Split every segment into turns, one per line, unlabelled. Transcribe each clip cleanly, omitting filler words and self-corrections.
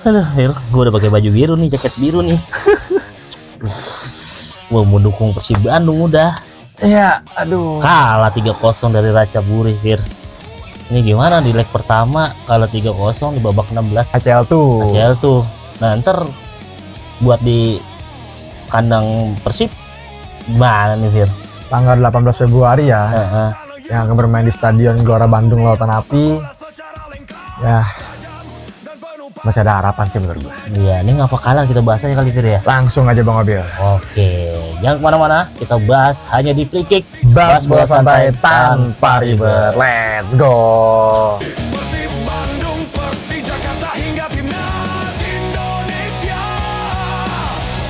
Aduh, gue udah pakai baju biru nih, jaket biru nih. Gue mau dukung Persib Bandung udah.
Iya, aduh.
Kalah 3-0 dari Ratchaburi, Fir. Ini gimana di leg pertama kalah 3-0 di babak 16
ACL tuh.
ACL tuh. Nah, ntar buat di kandang Persib gimana nih, Fir?
Tanggal 18 Februari ya. Yang akan bermain di Stadion Gelora Bandung Lautan Api. Ya, masih ada harapan sih menurut gue.
Iya, ini ngapa kalah kita bahas aja kali, Fir ya.
Langsung aja Bang Obil.
Oke, jangan kemana-mana, kita bahas hanya di Free Kick.
Bahas bola santai tanpa ribet. Let's go.
Persib Bandung, Persija Jakarta hingga timnas Indonesia,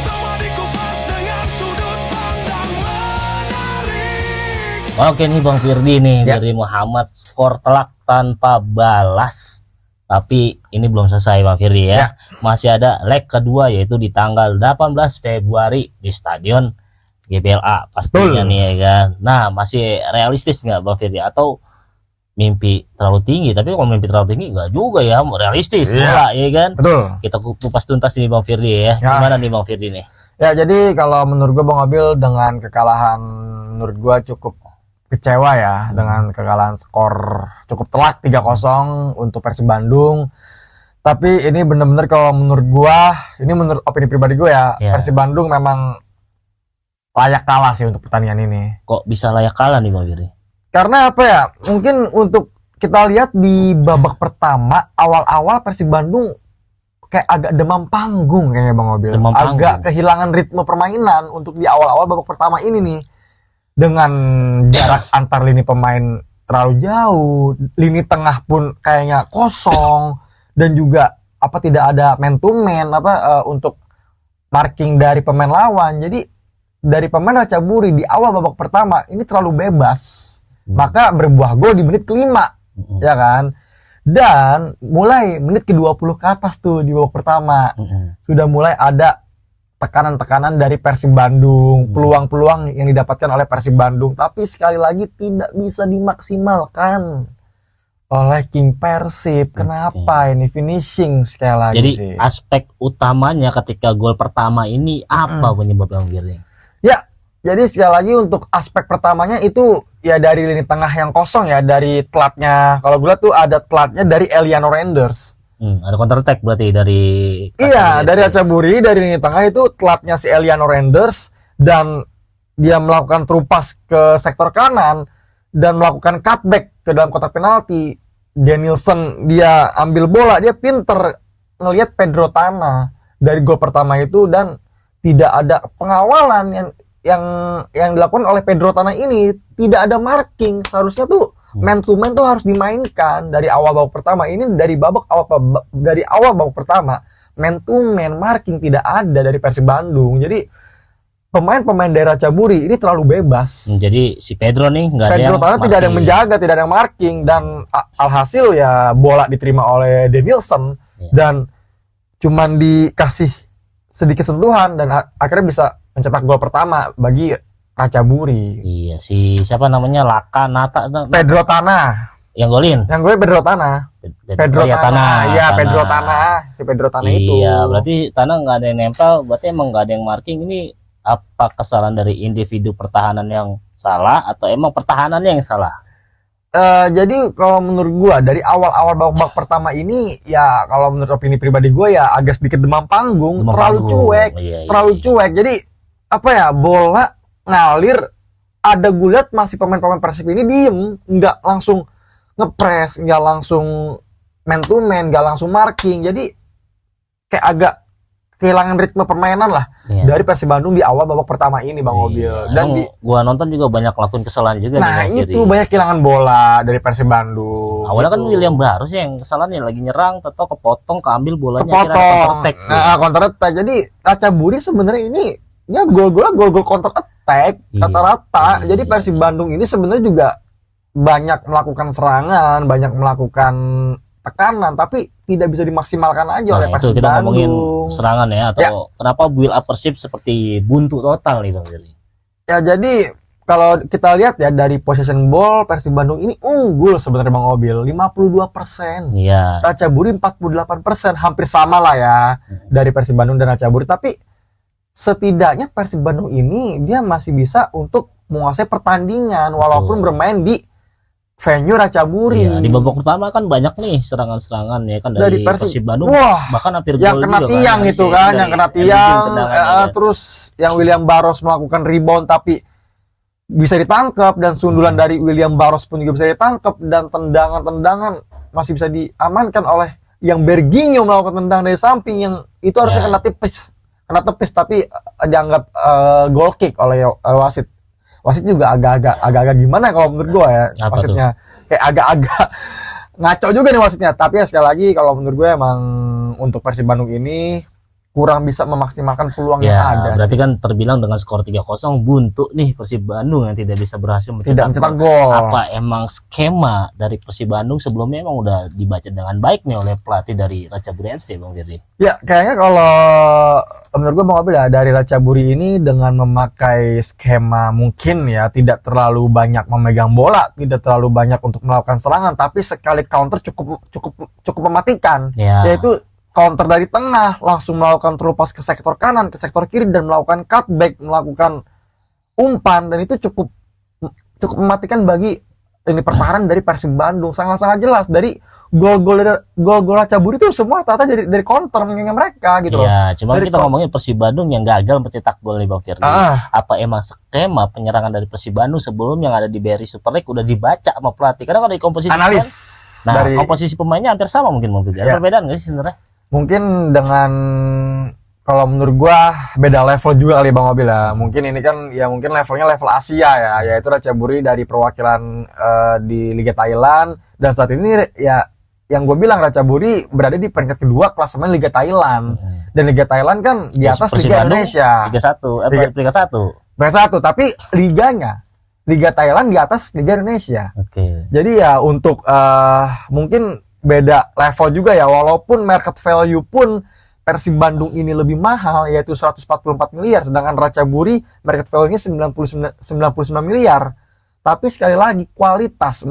semua dikupas dengan sudut pandang menarik.
Oke nih Bang Firdi nih,
Ya.
dari Muhammad, skor telak tanpa balas. Tapi ini belum selesai Bang Firdi ya. Masih ada leg kedua, yaitu di tanggal 18 Februari di Stadion GBLA pastinya
Betul.
nih ya kan. Nah, masih realistis nggak Bang Firdi, atau mimpi terlalu tinggi? Tapi kalau mimpi terlalu tinggi nggak juga ya, realistis bola ya kan.
Betul.
Kita kupas tuntas ini Bang Firdi ya.
Ya.
Gimana nih Bang Firdi nih?
Ya, jadi kalau menurut gue Bang Obil dengan kekalahan menurut gue cukup kecewa ya dengan kekalahan skor cukup telak 3-0 untuk Persib Bandung. Tapi ini bener-bener kalau menurut gua, ini menurut opini pribadi gue ya,
Ya.
Persib Bandung memang layak kalah sih untuk pertandingan ini.
Kok bisa layak kalah nih Bang Firdi?
Karena apa ya? Mungkin untuk kita lihat di babak pertama awal-awal Persib Bandung kayak agak demam panggung kayaknya Bang Obil.
Demam panggung.
Agak kehilangan ritme permainan untuk di awal-awal babak pertama ini nih. Dengan jarak antar lini pemain terlalu jauh, lini tengah pun kayaknya kosong, dan juga apa tidak ada man to man untuk marking dari pemain lawan. Jadi dari pemain Ratchaburi di awal babak pertama ini terlalu bebas. Maka berbuah gol di menit kelima, ya kan? Dan mulai menit ke-20 ke atas tuh di babak pertama sudah mulai ada tekanan-tekanan dari Persib Bandung, peluang-peluang yang didapatkan oleh Persib Bandung, tapi sekali lagi tidak bisa dimaksimalkan oleh King Persib. Kenapa ini finishing sekali lagi
Jadi
sih.
aspek utamanya ketika gol pertama ini apa penyebab Bang Firdi?
Ya, jadi sekali lagi untuk aspek pertamanya itu ya dari lini tengah yang kosong ya, dari telatnya. Kalau gue lihat tuh ada telatnya dari Eliano Renders.
Ada counter attack berarti dari
Iya, dari Ratchaburi, dari lini tengah itu telatnya si Eliano Renders, dan dia melakukan terupas ke sektor kanan dan melakukan cutback ke dalam kotak penalti. Danielson dia ambil bola, dia pinter ngelihat Pedro Tana dari gol pertama itu, dan tidak ada pengawalan yang dilakukan oleh Pedro Tana ini, tidak ada marking. Seharusnya tuh man to man tuh harus dimainkan dari awal babak pertama. Ini dari awal babak pertama man to man marking tidak ada dari Persib Bandung. Jadi pemain-pemain dari Ratchaburi ini terlalu bebas.
Jadi si Pedro nih nggak ada
Pedro
yang
Tana tidak ada yang
marking.
menjaga, tidak ada yang marking, dan alhasil ya bola diterima oleh Danielson dan cuman dikasih sedikit sentuhan dan akhirnya bisa mencetak gol pertama bagi Ratchaburi.
Iya, si siapa namanya, Laka Nata
Pedro Tana
yang golin.
yang gue Pedro Tana. Pedro
ya,
Tana. Iya, Pedro Tana. Si Pedro Tana itu.
Iya, berarti Tana nggak ada yang nempel, berarti emang nggak ada yang marking. Ini apa kesalahan dari individu pertahanan yang salah, atau emang pertahanannya yang salah?
Jadi kalau menurut gue dari awal-awal babak pertama ini ya, kalau menurut opini pribadi gue ya agak sedikit demam panggung,
Demam
terlalu
panggung.
cuek,
Iya.
cuek. Jadi apa ya, bola ngalir, ada gue lihat masih pemain-pemain Persib ini diem, nggak langsung ngepres, nggak langsung man to man, nggak langsung marking. Jadi kayak agak kehilangan ritme permainan lah dari Persib Bandung di awal babak pertama ini Bang Obil. Dan
gua nonton juga banyak lakukan kesalahan juga.
nah
nih,
itu banyak kehilangan bola dari Persib Bandung.
Awalnya kan
gitu.
William Barus yang kesalahannya lagi nyerang, atau kepotong, keambil bolanya, akhirnya ada
Kepotong.
counter attack.
Nah, counter attack. Jadi Ratchaburi sebenarnya ini ya gol-gol counter attack rata-rata. Jadi Persib Bandung ini sebenarnya juga banyak melakukan serangan, banyak melakukan tekanan, tapi tidak bisa dimaksimalkan aja oleh
Nah, itu
Persib
kita ngomongin
Bandung.
serangan ya, atau kenapa build up Persib seperti buntu total nih Bang Firdi?
Ya jadi kalau kita lihat ya dari possession ball Persib Bandung ini unggul sebenarnya Bang Obil 52%.
Iya.
Ratchaburi 48%, hampir sama lah ya dari Persib Bandung dan Ratchaburi. Tapi setidaknya Persib Bandung ini dia masih bisa untuk menguasai pertandingan walaupun bermain di venue Ratchaburi.
Iya, di babak pertama kan banyak nih serangan-serangan ya kan dari Persib Bandung.
Wah,
bahkan hampir
yang
gol
kena
juga
tiang
kan,
itu
si-
kan,
dari
yang kena
Elvin
tiang,
tendangannya, ya.
terus yang William Barros melakukan rebound tapi bisa ditangkap, dan sundulan dari William Barros pun juga bisa ditangkap, dan tendangan-tendangan masih bisa diamankan oleh yang Berginho melakukan tendangan dari samping yang itu harusnya
Ya.
kena tepis tapi dianggap goal kick oleh wasit. Wasit juga agak-agak gimana kalau menurut gua ya.
Apa
Wasitnya kayak agak-agak ngaco juga nih wasitnya. Tapi ya sekali lagi kalau menurut gue emang untuk Persib Bandung ini kurang bisa memaksimalkan peluang yang
Ya,
ada.
berarti kan terbilang dengan skor 3-0 buntu nih Persib Bandung yang tidak bisa berhasil
Tidak mencetak
gol.
gol.
Apa emang skema dari Persib Bandung sebelumnya emang udah dibaca dengan baik nih oleh pelatih dari Ratchaburi FC, Bang Firly?
Ya, kayaknya kalau menurut gue Bang Abil ya, dari Ratchaburi ini dengan memakai skema mungkin ya tidak terlalu banyak memegang bola, tidak terlalu banyak untuk melakukan serangan, tapi sekali counter cukup mematikan.
Ya.
Yaitu counter dari tengah, langsung melakukan terupas ke sektor kanan, ke sektor kiri, dan melakukan cutback, melakukan umpan, dan itu cukup mematikan bagi ini pertahanan dari Persib Bandung. Sangat-sangat jelas dari gol-gol Ratchaburi itu semua ternyata dari counter mereka gitu loh.
Iya, cuma
Dari
kita ngomongin Persib Bandung yang gagal mencetak gol nih, Bang Firly. Apa emang skema penyerangan dari Persib Bandung sebelum yang ada di BRI Super League udah dibaca sama pelatih? Karena kalau di komposisi
Analis
pemain, nah
dari
komposisi pemainnya hampir sama mungkin Bang Firly. Ada
Ya.
perbedaan nggak sih sebenarnya?
mungkin dengan kalau menurut gua beda level juga kali Bang Mobil ya. Mungkin ini kan ya mungkin levelnya level Asia ya, yaitu Ratchaburi dari perwakilan di Liga Thailand, dan saat ini ya yang gue bilang Ratchaburi berada di peringkat kedua klasemen Liga Thailand. Dan Liga Thailand kan di atas
Persib
Liga
Bandung,
Indonesia.
Liga 1, Liga 1.
Liga 1, tapi liganya Liga Thailand di atas Liga Indonesia.
Oke.
Jadi ya untuk mungkin beda level juga ya, walaupun market value pun Persib Bandung ini lebih mahal yaitu 144 miliar, sedangkan Ratchaburi market value-nya 99 miliar. Tapi sekali lagi kualitas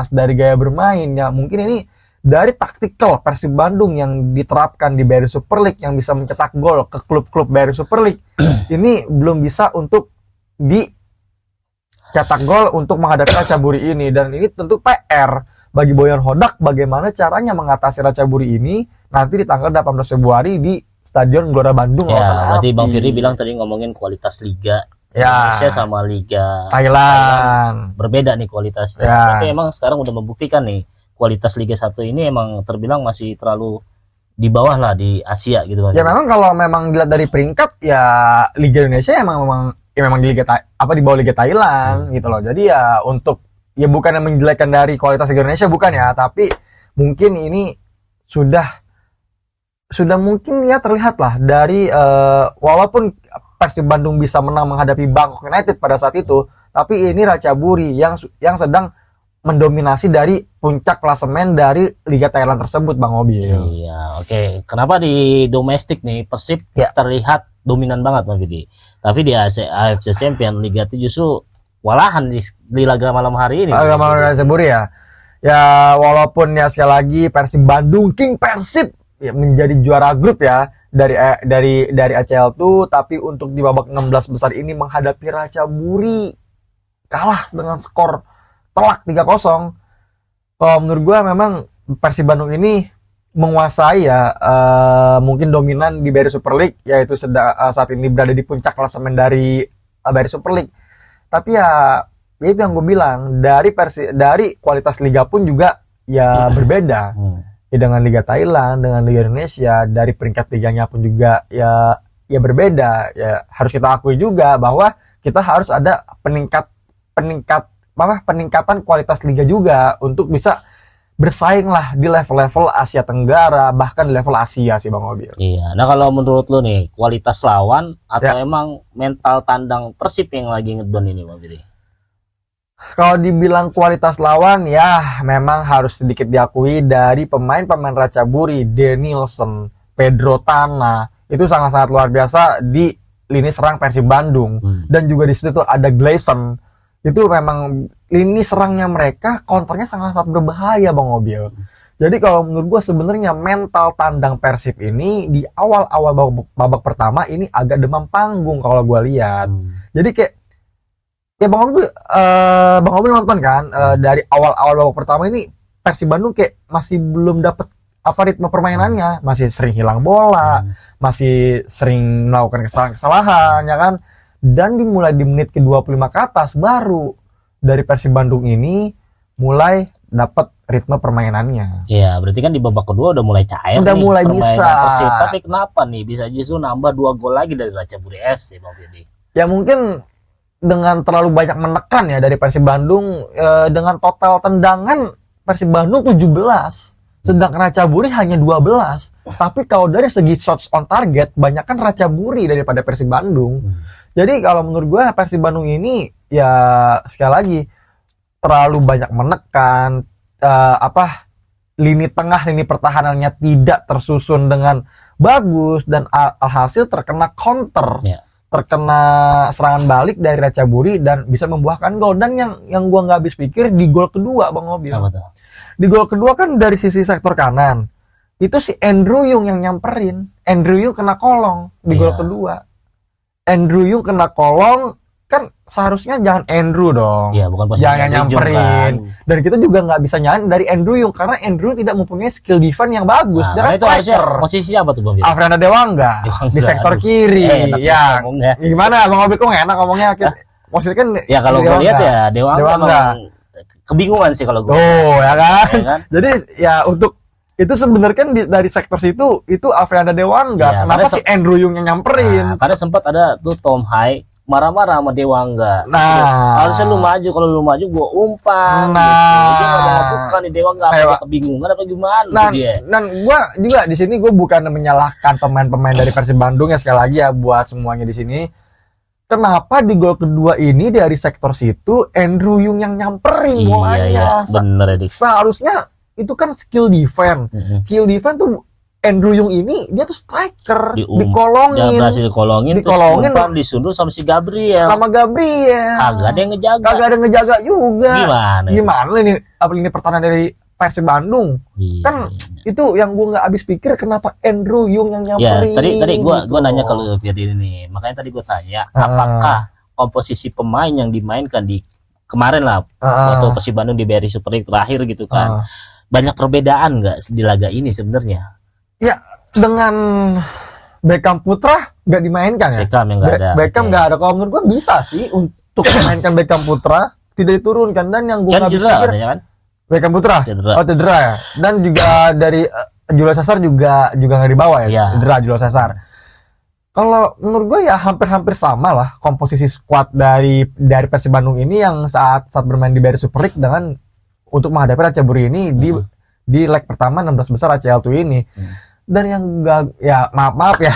dari gaya bermain ya, mungkin ini dari taktikal Persib Bandung yang diterapkan di BRI Super League yang bisa mencetak gol ke klub-klub BRI Super League ini belum bisa untuk dicetak gol untuk menghadapi Ratchaburi ini, dan ini tentu PR bagi Boyan Hodak bagaimana caranya mengatasi Ratchaburi ini nanti di tanggal 18 Februari di Stadion Gelora Bandung.
Ya, berarti Bang Firly bilang tadi ngomongin kualitas liga
Ya.
Indonesia sama liga
Thailand.
berbeda nih kualitasnya.
Ya.
Berarti emang sekarang udah membuktikan nih kualitas Liga 1 ini emang terbilang masih terlalu di bawah lah di Asia gitu Bang.
Ya memang kalau memang dilihat dari peringkat ya Liga Indonesia memang di Liga di bawah Liga Thailand gitu loh. Jadi ya untuk ya bukan yang menjelekkan dari kualitas Liga Indonesia, bukan ya, tapi mungkin ini sudah mungkin ya terlihat lah dari walaupun Persib Bandung bisa menang menghadapi Bangkok United pada saat itu, tapi ini Ratchaburi yang sedang mendominasi dari puncak klasemen dari Liga Thailand tersebut, Bang Obi.
Iya, oke. Kenapa di domestik nih Persib
Ya.
terlihat dominan banget Bang Firly. Tapi di AFC Champions Liga itu justru walahan di laga malam hari ini.
Agak mau Ratchaburi ya. Ya walaupun ya sekali lagi Persib Bandung King Persib ya, menjadi juara grup ya dari ACL tuh, tapi untuk di babak 16 besar ini menghadapi Ratchaburi kalah dengan skor telak 3-0. Kalau menurut gua memang Persib Bandung ini menguasai ya mungkin dominan di BRI Super League, yaitu saat ini berada di puncak klasemen dari BRI Super League. Tapi ya itu yang gue bilang dari kualitas liga pun juga ya berbeda. Ya, dengan Liga Thailand, dengan Liga Indonesia, dari peringkat liganya pun juga ya berbeda. Ya harus kita akui juga bahwa kita harus ada peningkatan kualitas liga juga untuk bisa bersaing lah di level-level Asia Tenggara, bahkan di level Asia sih Bang Obil.
Iya. Nah kalau menurut lu nih kualitas lawan atau
Ya.
emang mental tandang Persib yang lagi ngedon ini Bang Firly?
Kalau dibilang kualitas lawan ya memang harus sedikit diakui dari pemain-pemain Ratchaburi, Denilson, Pedro Tana itu sangat-sangat luar biasa di lini serang Persib Bandung. Dan juga di situ tuh ada Gleison. Itu memang lini serangnya mereka counternya sangat-sangat berbahaya Bang Mobil. Jadi kalau menurut gue sebenarnya mental tandang Persib ini di awal-awal babak pertama ini agak demam panggung kalau gue lihat. Jadi kayak ya Bang Mobil nonton kan dari awal-awal babak pertama ini Persib Bandung kayak masih belum dapat apa ritme permainannya, masih sering hilang bola, masih sering melakukan kesalahan-kesalahan ya kan. Dan dimulai di menit ke-25 ke atas baru dari Persib Bandung ini mulai dapat ritme permainannya.
Iya, berarti kan di babak kedua udah mulai cair
Udah
nih
mulai
permainan
bisa.
Persib. Tapi kenapa nih bisa justru nambah 2 gol lagi dari Ratchaburi FC Bang Firdi?
Ya mungkin dengan terlalu banyak menekan ya dari Persib Bandung, dengan total tendangan Persib Bandung 17, sedangkan Ratchaburi hanya 12. Tapi kalau dari segi shots on target, banyakkan Ratchaburi daripada Persib Bandung. Jadi kalau menurut gue Persib Bandung ini ya sekali lagi terlalu banyak menekan, lini tengah, lini pertahanannya tidak tersusun dengan bagus dan alhasil terkena counter. Terkena serangan balik dari Ratchaburi dan bisa membuahkan gol. Dan yang gua nggak habis pikir di gol kedua Bang Mobil. Di gol kedua kan dari sisi sektor kanan itu si Andrew Yung yang nyamperin. Andrew Yung kena kolong di gol kedua. Andrew Yung kena kolong, kan seharusnya jangan Andrew dong.
Iya, bukan posisi
jangan nyamperin.
Kan.
Dan kita juga nggak bisa nyalain dari Andrew Yung karena Andrew tidak mempunyai skill defense yang bagus.
Nah,
Dia kan
itu harusnya
striker.
posisi apa tuh Bang Firdi?
Afriana Dewangga di sektor kiri. Ya, gimana Bang Mobil kok nggak enak ngomongnya? Maksudnya kan
ya kalau gue lihat ya Dewangga memang kebingungan sih kalau gue.
Oh, ya kan?
Ya kan?
Jadi ya untuk itu sebenarnya kan dari sektor situ itu Afriana Dewangga.
Ya,
kenapa si Andrew Yung yang nyamperin?
Nah, karena sempat ada tuh Tom Hai marah-marah sama Dewangga.
Nah,
harusnya lu maju, kalau lu maju gua umpan.
Nah,
gitu. Dia nggak lakukan di Dewangga, apa dia kebingungan apa gimana
nah,
dia.
Dan gua juga di sini gua bukan menyalahkan pemain-pemain dari Persib Bandung ya, sekali lagi ya buat semuanya di sini. Kenapa di gol kedua ini dari sektor situ Andrew Yung yang nyamperin bolanya?
Iya, bener ya, Dik.
Seharusnya itu kan skill defense. Skill defense tuh Andrew Yung ini dia tuh striker, dikolongin.
Dia berhasil dikolongin, terus umpan disundur sama si Gabriel.
Sama Gabriel.
Kagak ada yang ngejaga.
Kagak ada yang ngejaga juga.
Gimana
ini apa ini pertahanan dari Persib Bandung? Kan itu yang gua nggak habis pikir kenapa Andrew Yung yang nyamperin.
Ya, tadi gua
gitu.
nanya ke lu Firdi ini. Makanya tadi gua tanya, apakah komposisi pemain yang dimainkan di kemarin lah waktu Persib Bandung di BRI Super League terakhir gitu kan. Banyak perbedaan nggak di laga ini sebenarnya?
Ya, dengan Beckham Putra nggak dimainkan ya.
Beckham yang nggak ada.
Beckham nggak ada. Kalau menurut gua bisa sih untuk memainkan Beckham Putra tidak diturunkan. Dan yang gua nggak habis pikir
kan?
Beckham Putra. Oh, cedera ya. Dan juga dari Julio Cesar juga nggak dibawa ya. Cedera Julio Cesar. Kalau menurut gue ya hampir-hampir sama lah komposisi skuad dari Persib Bandung ini yang saat bermain di BRI Super League dengan untuk menghadapi Ratchaburi ini di leg pertama 16 besar ACL2 ini. Dan yang enggak ya maaf ya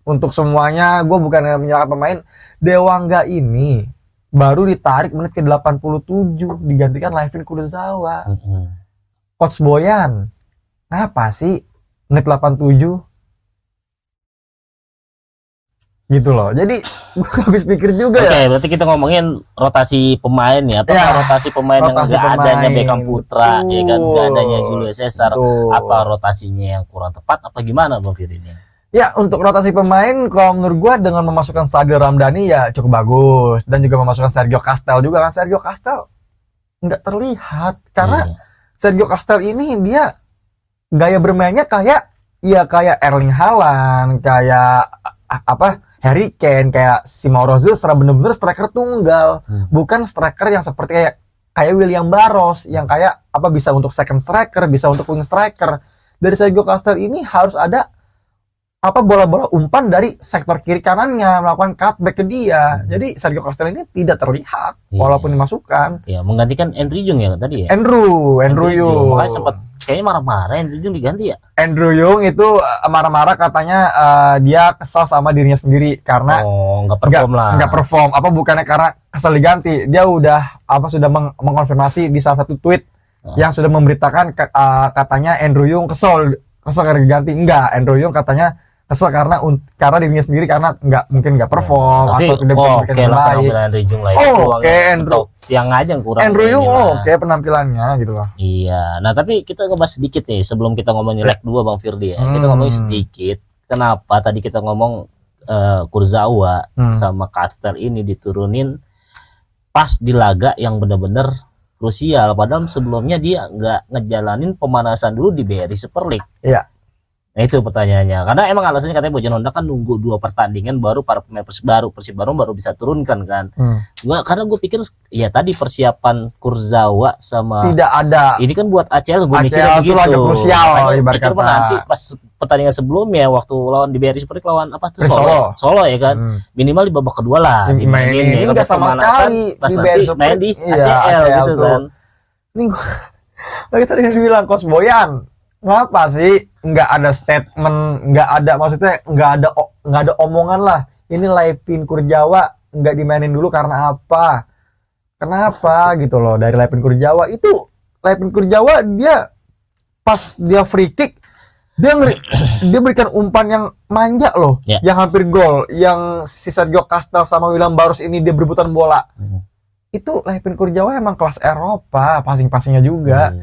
untuk semuanya, gue bukan menyalahkan pemain. Dewangga ini baru ditarik menit ke 87 digantikan Laifin Kurzawa. Coach Boyan apa sih menit 87 gitu loh. Jadi gue habis pikir juga ya.
Berarti kita ngomongin rotasi pemain ya. Apakah rotasi pemain yang nggak adanya Beckham Putra, ya kan, nggak adanya Julio Cesar, apa rotasinya yang kurang tepat, apa gimana Bang Firdi ini?
Ya, untuk rotasi pemain kalau menurut gue dengan memasukkan Sadil Ramdhani ya cukup bagus, dan juga memasukkan Sergio Castel juga kan. Sergio Castel nggak terlihat karena Sergio Castel ini dia gaya bermainnya kayak Erling Haaland, kayak Harry Kane, kayak si Mauro Zilstra, bener-bener striker tunggal, bukan striker yang seperti kayak William Barros yang kayak bisa untuk second striker, bisa untuk wing striker. Dari Sergio Castel ini harus ada bola-bola umpan dari sektor kiri kanannya melakukan cutback ke dia. Jadi Sergio Castel ini tidak terlihat walaupun dimasukkan.
Ya, menggantikan Andrew Yung ya tadi ya.
Andrew Yung.
Makanya sempat kayaknya marah-marah Andrew Yung diganti ya.
Andrew Yung itu marah-marah katanya dia kesal sama dirinya sendiri karena nggak perform. Bukannya karena kesal diganti, dia sudah mengkonfirmasi di salah satu tweet yang sudah memberitakan katanya Andrew Yung kesal karena diganti. Enggak, Andrew Yung katanya Kesel karena dirinya sendiri karena mungkin nggak perform
Tapi
atau tidak bisa memberikan
oke
yang
lah
baik.
penampilan Andrew Jung lah.
Oh,
Itu
oke,
yang
Andrew.
untuk yang aja yang kurang.
Andrew Yung
inilah.
oke penampilannya gitu loh.
Iya. Nah, tapi kita ngebahas sedikit nih sebelum kita ngomongin leg 2 Bang Firdi ya. Kita ngomongin sedikit kenapa tadi kita ngomong Kurzawa sama Kastel ini diturunin pas di laga yang benar-benar krusial, padahal sebelumnya dia nggak ngejalanin pemanasan dulu di BRI Super League.
Iya.
Nah itu pertanyaannya, karena emang alasannya katanya Bojan Honda kan nunggu 2 pertandingan baru para pemain Persib baru bisa turunkan kan. Karena gue pikir ya tadi persiapan Kurzawa sama
Tidak ada.
ini kan buat ACL gue
ACL
mikirnya
itu
begitu.
laga krusial,
Makanya
ibarat
pikir
kata.
nanti pas pertandingan sebelumnya waktu lawan di BRI Super League lawan apa tuh
Solo.
Solo ya kan. Minimal di babak kedua lah.
Ini
ya,
nggak sama
pemanasan,
sekali
pas
di
nanti
BRI Super
main di
League. Iya,
ACL gitu
tuh.
kan.
Ini gua lagi tadi yang dibilang Coach Boyan, ngapa sih nggak ada statement, nggak ada maksudnya nggak ada omongan lah. Ini Laipin Kurzawa nggak dimainin dulu karena apa? Kenapa gitu loh dari Laipin Kurzawa itu Laipin Kurzawa dia pas dia free kick dia berikan umpan yang manja loh,
Ya.
yang hampir gol, yang si Sergio Castel sama William Barros ini dia berebutan bola. Itu Laipin Kurzawa emang kelas Eropa, passing-passingnya juga.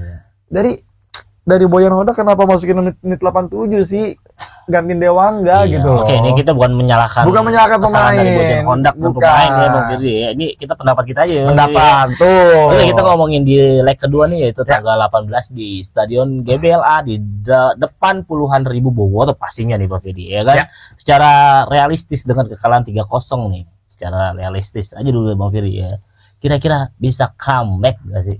Dari Boyan Hoda kenapa masukin menit 87 sih? Gantiin Dewangga
Iya,
gitu loh.
Oke, ini kita bukan menyalahkan
pemain.
kesalahan dari Bojan Honda dan
Bukan.
pemain ya Bang Firdi ya. Ini kita pendapat kita aja ya, Bang Firdi, ya.
Pendapat tuh.
Oke, kita ngomongin di leg kedua nih yaitu tanggal 18 di Stadion GBLA di depan puluhan ribu bobotoh pastinya nih Bang Firdi ya kan.
Ya.
Secara realistis dengan kekalahan 3-0 nih. Secara realistis aja dulu Bang Firdi ya. Kira-kira bisa comeback gak sih?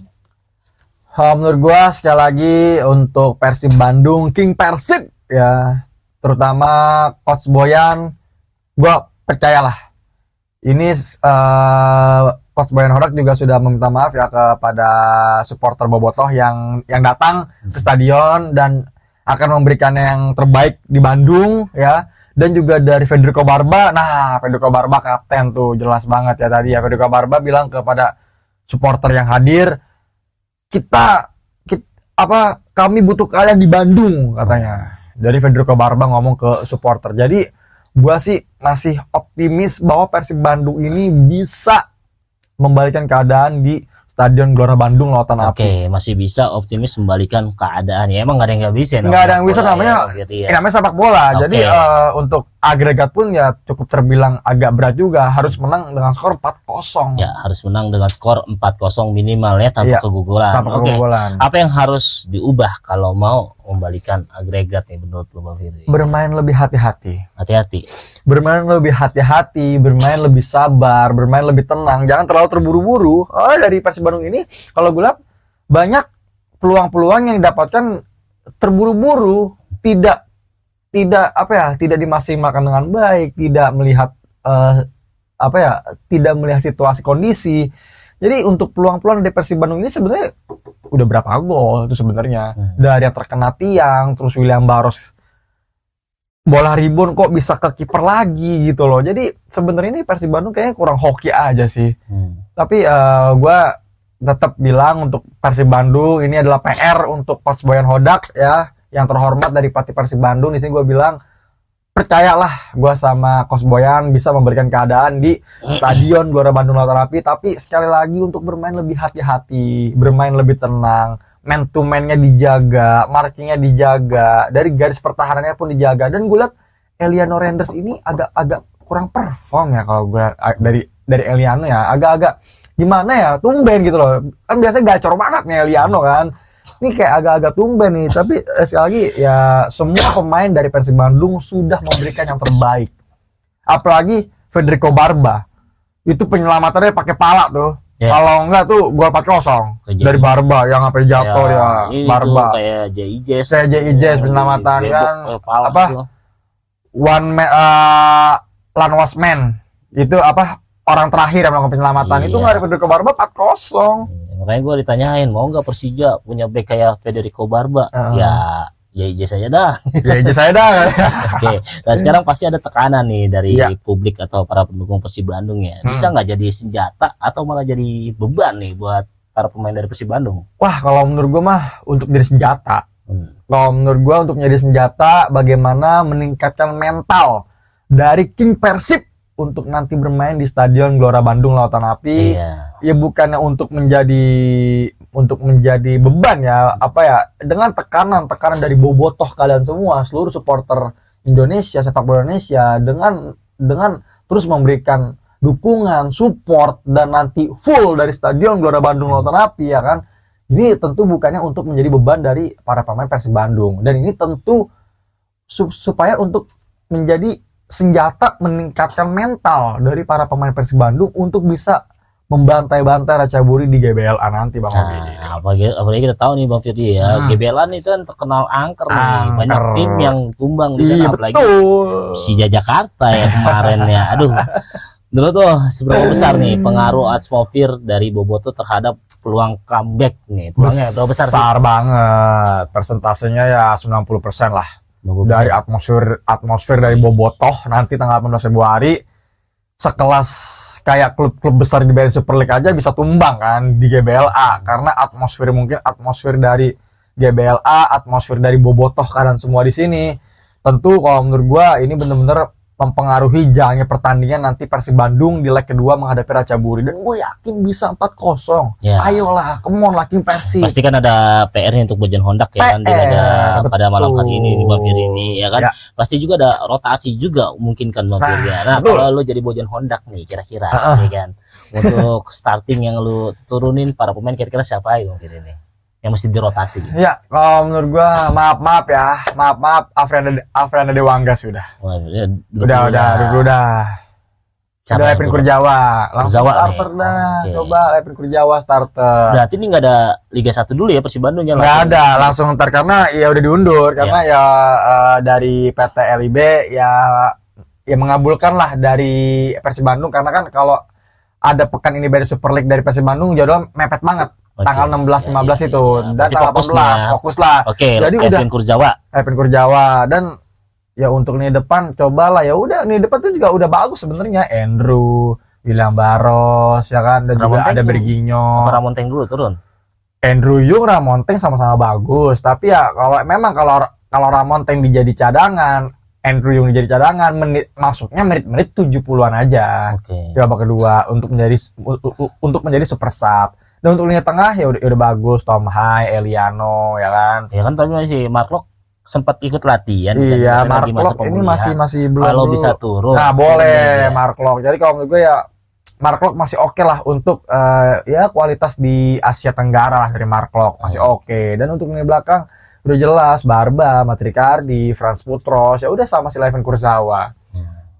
Menurut gua sekali lagi untuk Persib Bandung, King Persib ya, terutama Coach Boyan, gua percayalah. Ini Coach Boyan Hodak juga sudah meminta maaf ya kepada supporter bobotoh yang datang ke stadion dan akan memberikan yang terbaik di Bandung ya. Dan juga dari Federico Barba. Nah, Federico Barba kapten tuh jelas banget ya tadi ya. Federico Barba bilang kepada supporter yang hadir, kami butuh kalian di Bandung katanya. Jadi Federico Barba ngomong ke supporter. Jadi gua sih masih optimis bahwa Persib Bandung ini bisa membalikkan keadaan di Stadion Gelora Bandung Lautan Api.
Oke, masih bisa optimis membalikan keadaan ya. Emang nggak ada yang nggak bisa.
Nggak ada yang bisa, namanya namanya sepak bola.
Oke.
Jadi untuk agregat pun ya cukup terbilang agak berat juga. Harus menang dengan skor 4-0.
Ya, harus menang dengan skor 4-0 minimal ya tanpa
Iya,
keguguran.
tanpa
Oke.
keunggulan.
Apa yang harus diubah kalau mau membalikan agregat nih menurut lo Bang Firdi?
Bermain lebih hati-hati.
Hati-hati.
Bermain lebih hati-hati, bermain lebih sabar, bermain lebih tenang, jangan terlalu terburu-buru. Dari Persib Bandung ini kalau gue lihat banyak peluang-peluang yang didapatkan terburu-buru, tidak dimaksimalkan dengan baik, tidak melihat tidak melihat situasi kondisi. Jadi untuk peluang-peluang dari Persib Bandung ini sebenarnya udah berapa gol itu sebenarnya. Dari yang terkena tiang, terus William Barros bola ribon kok bisa ke kiper lagi gitu loh. Jadi sebenarnya ini Persib Bandung kayaknya kurang hoki aja sih. Tapi gue tetap bilang untuk Persib Bandung ini adalah PR untuk Coach Boyan Hodak ya, yang terhormat dari pelatih Persib Bandung. Di sini gue bilang percayalah gue sama Coach Boyan bisa memberikan keadaan di Stadion Gelora Bandung Lautan Api. Tapi sekali lagi untuk bermain lebih hati-hati, bermain lebih tenang. Man to man-nya dijaga, markingnya dijaga, dari garis pertahanannya pun dijaga. Dan gue lihat Eliano Renders ini agak kurang perform ya kalau gue dari Eliano ya, agak-agak gimana ya, tumben gitu loh. Kan biasanya gacor banget nih Eliano kan. Ini kayak agak-agak tumben nih, tapi sekali lagi ya semua pemain dari Persib Bandung sudah memberikan yang terbaik. Apalagi Federico Barba. Itu penyelamatannya pakai pala tuh.
Ya.
Kalau enggak tuh gol 4-0 dari Barba yang sampai jatuh dia. Barba.
Kayak J.I.J.
Penyelamatan kan one was man. Itu orang terakhir yang melakukan penyelamatan.
Iya.
Itu enggak ada Federico Barba 4-0.
Makanya gue ditanyain mau nggak Persija punya bek kayak Federico Barba? Ya J.I.J saja dah.
Ya saya dah.
Oke, nah sekarang pasti ada tekanan nih dari
Ya.
publik atau para pendukung Persib Bandung ya. Bisa nggak jadi senjata atau malah jadi beban nih buat para pemain dari Persib Bandung?
Wah, kalau menurut gue mah untuk jadi senjata. Kalau menurut gua untuk menjadi senjata bagaimana meningkatkan mental dari King Persib untuk nanti bermain di Stadion Gelora Bandung Lautan Api.
Iya.
Ya bukannya untuk menjadi beban ya, apa ya, dengan tekanan dari bobotoh kalian semua, seluruh supporter Indonesia, sepak bola Indonesia, dengan terus memberikan dukungan, support, dan nanti full dari Stadion Gelora Bandung Lautan Api, ya kan. Ini tentu bukannya untuk menjadi beban dari para pemain Persib Bandung, dan ini tentu supaya untuk menjadi senjata meningkatkan mental dari para pemain Persib Bandung untuk bisa membantai-bantai Ratchaburi di GBLA nanti, Bang Obi.
Nah, apalagi kita tahu nih Bang Firdi ya, GBLA itu kan terkenal angker nih, banyak tim yang tumbang di sana, apalagi Persija Jakarta ya kemarin ya. Aduh, dulu tuh seberapa besar nih pengaruh atmosfer dari Boboto terhadap peluang comeback nih? Peluangnya berapa besar sih?
Besar banget, persentasenya ya 90% lah. Dari atmosfer dari Bobotoh nanti tanggal 18 Februari, sekelas kayak klub-klub besar di BRI Super League aja bisa tumbang kan di GBLA, karena atmosfer dari GBLA, atmosfer dari Bobotoh kalian semua di sini. Tentu kalau menurut gua ini bener-bener mempengaruhi jalannya pertandingan nanti Persib Bandung di leg kedua menghadapi Ratchaburi, dan gue yakin bisa 4-0.
Ya.
Ayolah, come on lah King Persib.
Pasti kan ada PR-nya untuk Bojan Hondak ya kan, pada malam hari ini di Bang Firdi ini ya kan.
Ya.
Pasti juga ada rotasi juga mungkin kan Bang Firdi. Nah,
betul.
kalau lu jadi Bojan Hondak nih kira-kira ya kan, untuk starting yang lu turunin para pemain kira-kira siapa ya Bang Firdi ini yang mesti dirotasi?
Ya, kalau menurut gua maaf Afriana Dewangga sudah. Udah.
Siapa
Udah Lepin
itu?
Kurjawa, langsung
Kurjawa
starter
nih.
dah.
Oke.
Coba Lepin Kurjawa starter.
Berarti ini nggak ada Liga 1 dulu ya Persib Bandung ya?
Nggak ada, langsung ntar karena ya udah diundur karena ya dari PT LIB ya mengabulkan lah dari Persib Bandung, karena kan kalau ada pekan ini BRI Super League dari Persib Bandung jadwal mepet banget.
Oke.
Tanggal 16-15 itu dan
Berarti
tanggal
fokus
18
nih ya.
fokus lah.
Oke,
Jadi udah
Lepin Kurjawa.
Lepin Kurjawa, dan ya untuk nih depan cobalah, ya udah nih depan tuh juga udah bagus sebenarnya, Andrew, William Barros ya kan, dan juga ada Berginho.
Ramonteng dulu turun.
Andrew Yung, Ramonteng sama-sama bagus, tapi ya kalau Ramonteng dijadi cadangan, Andrew Yung dijadi cadangan, masuknya menit 70-an aja.
Oke.
Di babak kedua untuk menjadi super sub. Dan untuk lini tengah ya udah bagus, Tom Hai, Eliano ya kan.
Ya kan tapi masih Mark sempat ikut latihan.
Iya,
kan?
Mark
Lagi masa
Locke ini
pemulihan.
masih belum.
Kalau
dulu.
bisa turun.
Nah, boleh
ya.
Mark Locke. Jadi kalau menurut gue ya Mark Locke masih oke lah untuk ya kualitas di Asia Tenggara lah dari Mark Locke masih oke. Dan untuk lini belakang udah jelas Barba, Matrikardi, Franz Putros, ya udah sama si Lepin Kurzawa.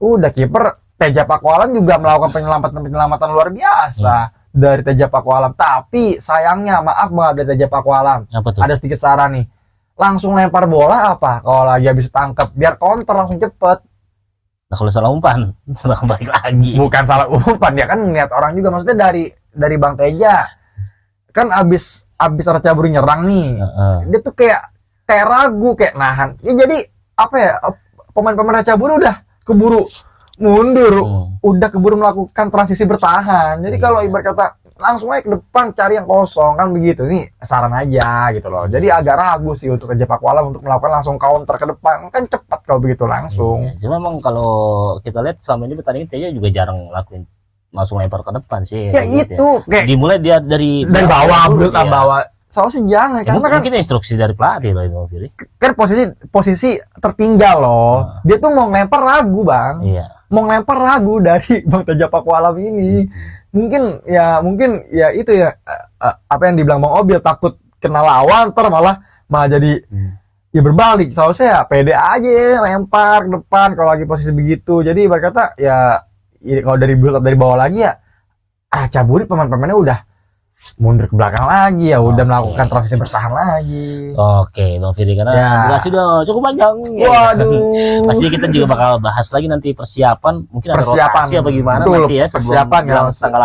Udah kiper Teja Pakualam juga melakukan penyelamatan luar biasa dari Teja Pakualam. Tapi sayangnya maaf banget dari Teja Pakualam.
Apa tuh?
Ada sedikit saran nih. Langsung lempar bola apa? Kalau lagi habis tangkap biar counter langsung cepet.
Nah, kalau salah umpan, salah balik lagi.
Bukan salah umpan, ya kan niat orang juga, maksudnya dari Bang Teja. Kan abis Ratchaburi nyerang nih. Dia tuh kayak ragu, kayak nahan. Ya jadi apa ya? Pemain-pemain Ratchaburi udah keburu mundur, udah keburu melakukan transisi bertahan. Jadi kalau ibarat kata langsung aja ke depan cari yang kosong kan begitu. Ini saran aja gitu loh. Jadi agak ragu sih untuk Teja Pakualam untuk melakukan langsung counter ke depan. Kan cepat kalau begitu langsung.
Cuma memang kalau kita lihat selama ini pertandingan Teja juga jarang lakuin langsung lempar ke depan sih.
Ya itu kayak
dimulai dia dari
bawah,
dulu,
build up bawah. Soalnya sih jangan, karena kan
mungkin instruksi dari pelatih loh itu Firdi.
Kan posisi tertinggal loh. Dia tuh mau ngelempar ragu, Bang.
Iya.
Mau ngelempar ragu dari Bang Teja Pakualam ini. Mungkin ya itu ya apa yang dibilang Bang Obil, takut kena lawan ntar malah jadi ya berbalik. Soalnya ya pede aja lempar ke depan kalau lagi posisi begitu. Jadi berkata ya kalau dari build up dari bawah lagi ya Ratchaburi pemain-pemainnya udah mundur ke belakang lagi, ya udah melakukan transisi bertahan lagi.
Oke, Bang Firdi, karena durasi udah cukup panjang.
Waduh.
Pasti kita juga bakal bahas lagi nanti persiapan, mungkin ada rotasi apa gimana.
Betul,
nanti ya sebelum
persiapan ya
tanggal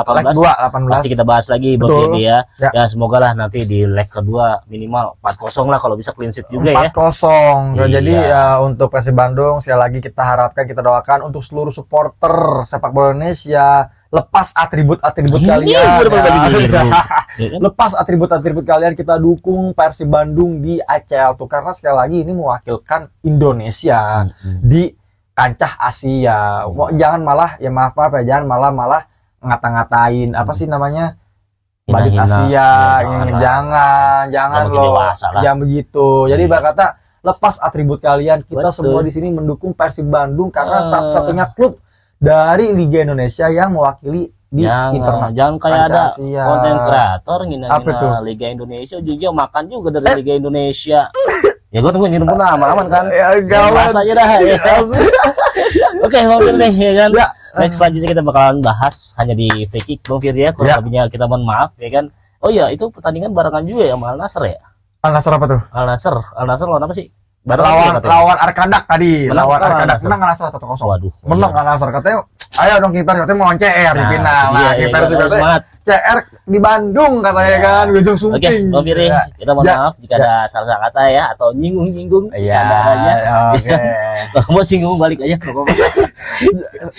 18. Pasti kita bahas lagi Bang Firdi ya. Ya semoga lah nanti di leg kedua minimal 4-0 lah, kalau bisa clean sheet juga 4-0.
Ya. Jadi ya untuk Persib Bandung sekali lagi kita harapkan, kita doakan untuk seluruh supporter sepak bola Indonesia lepas atribut-atribut
Ini
kalian.
berbagi
Ya.
biru. Ya kan?
Lepas atribut-atribut kalian, kita dukung Persib Bandung di ACL tuh, karena sekali lagi ini mewakilkan Indonesia di kancah Asia. Jangan malah, ya maaf ya, jangan malah ngata-ngatain apa sih namanya, badut
Hina-hina.
Asia.
Ya,
jangan
Yang
loh,
dewasa lah.
jangan begitu. Jadi
Iya.
berkata lepas atribut kalian, kita
Betul.
semua di sini mendukung Persib Bandung karena
Ah.
satu-satunya klub dari Liga Indonesia yang mewakili di internasional.
Jangan kayak
kancah
ada
Asia.
konten kreator
Apa tuh?
ngina-ngina Liga Indonesia, juga makan juga dari Liga Indonesia. Ya gue tunggu nyirum pun aman kan.
Ya, gawat.
Bahas aja dah. Ya. Oke, Bang Fir deh, ya kan.
Ya.
Next selanjutnya kita bakalan bahas hanya di free kick, Bang Fir ya. Kalau
Ya.
lebihnya kita mohon maaf ya kan. Oh iya, itu pertandingan barengan juga ya sama Al Nassr ya.
Al Nassr apa tuh?
Al Nassr lawan apa sih? Barengan juga katanya.
Lawan Arkadak tadi.
Menang
Lawan
apa Al
Arkadak
Nassr?
menang Al Nassr 1-0.
Waduh.
Menang Al Nassr, katanya ayo dong kiper, katanya mau CR di
Nah,
final.
itu
Nah,
dia,
kiper
ya,
sih katanya
semangat.
CR di Bandung katanya kan, Ujung
Oke,
Sumping.
Bang Fir,
Ya.
kita mohon
Ya.
maaf jika ada salah kata ya atau nyinggung-nyinggung
Iya,
candaannya.
oke.
Kalau mau singgung balik aja nggak apa-apa.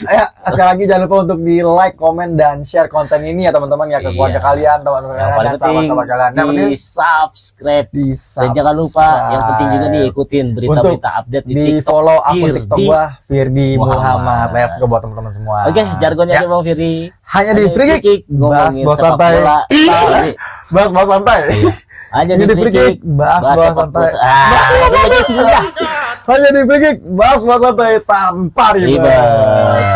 Ya, sekali lagi jangan lupa untuk di like, komen, dan share konten ini ya teman-teman ya, ke
Iya.
keluarga kalian, teman-teman
Yang
kalian,
paling
dan
penting
sahabat-sahabat kalian. Yang penting
di subscribe.
di
Dan jangan lupa yang penting juga nih ikutin berita-berita update di
di
TikTok.
follow akun
Firdi
TikTok gua Firdi
Muhammad.
Muhammad. Let's go buat teman-teman semua.
Oke, jargonnya
Ya.
aja Bang Firdi.
Hanya di free kick, bahas
ngomongin
bahas
sepak
santai.
bola.
Bahas santai.
Hanya
Hanya di free kick, bahas
sepak
santai.
bola. Itu aja sudah.
Hanya di free kick, bahas santai tanpa ribet.
Ribet.